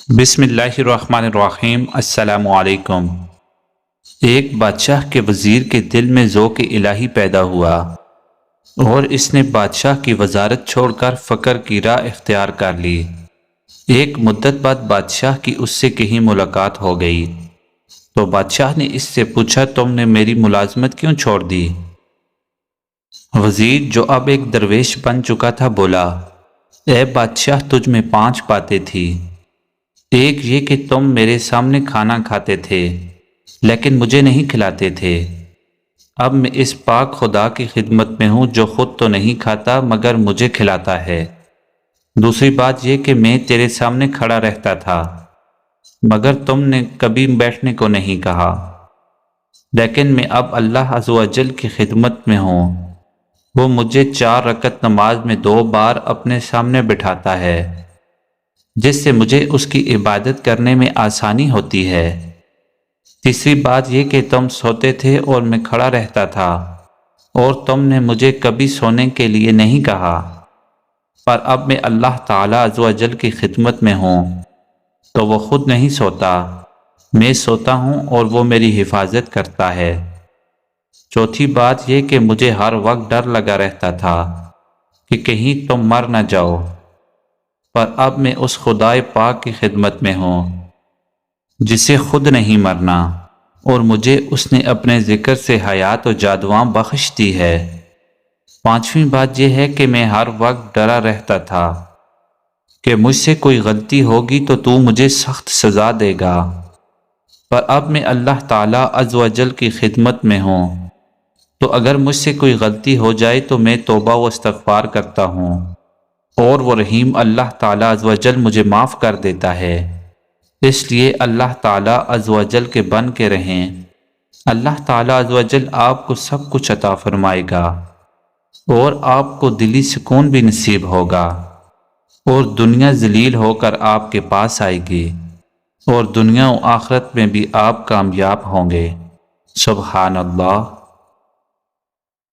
بسم اللہ الرحمن الرحیم۔ السلام علیکم۔ ایک بادشاہ کے وزیر کے دل میں ذوق الہی پیدا ہوا اور اس نے بادشاہ کی وزارت چھوڑ کر فقر کی راہ اختیار کر لی۔ ایک مدت بعد بادشاہ کی اس سے کہیں ملاقات ہو گئی تو بادشاہ نے اس سے پوچھا، تم نے میری ملازمت کیوں چھوڑ دی؟ وزیر جو اب ایک درویش بن چکا تھا بولا، اے بادشاہ، تجھ میں 5 باتیں تھی۔ ایک یہ کہ تم میرے سامنے کھانا کھاتے تھے لیکن مجھے نہیں کھلاتے تھے۔ اب میں اس پاک خدا کی خدمت میں ہوں جو خود تو نہیں کھاتا مگر مجھے کھلاتا ہے۔ دوسری بات یہ کہ میں تیرے سامنے کھڑا رہتا تھا مگر تم نے کبھی بیٹھنے کو نہیں کہا، لیکن میں اب اللہ عز و جل کی خدمت میں ہوں۔ وہ مجھے 4 رکعت نماز میں 2 بار اپنے سامنے بٹھاتا ہے جس سے مجھے اس کی عبادت کرنے میں آسانی ہوتی ہے۔ تیسری بات یہ کہ تم سوتے تھے اور میں کھڑا رہتا تھا اور تم نے مجھے کبھی سونے کے لیے نہیں کہا، پر اب میں اللہ تعالیٰ عز و جل کی خدمت میں ہوں تو وہ خود نہیں سوتا، میں سوتا ہوں اور وہ میری حفاظت کرتا ہے۔ چوتھی بات یہ کہ مجھے ہر وقت ڈر لگا رہتا تھا کہ کہیں تم مر نہ جاؤ، پر اب میں اس خدائے پاک کی خدمت میں ہوں جسے خود نہیں مرنا، اور مجھے اس نے اپنے ذکر سے حیات و جادواں بخش دی ہے۔ پانچویں بات یہ ہے کہ میں ہر وقت ڈرا رہتا تھا کہ مجھ سے کوئی غلطی ہوگی تو مجھے سخت سزا دے گا، پر اب میں اللہ تعالیٰ عز و جل کی خدمت میں ہوں تو اگر مجھ سے کوئی غلطی ہو جائے تو میں توبہ و استغفار کرتا ہوں اور وہ رحیم اللہ تعالیٰ عز و جل مجھے معاف کر دیتا ہے۔ اس لیے اللہ تعالیٰ عز و جل کے بن کے رہیں۔ اللہ تعالیٰ عز و جل آپ کو سب کچھ عطا فرمائے گا اور آپ کو دلی سکون بھی نصیب ہوگا، اور دنیا ذلیل ہو کر آپ کے پاس آئے گی اور دنیا و آخرت میں بھی آپ کامیاب ہوں گے۔ سبحان اللہ۔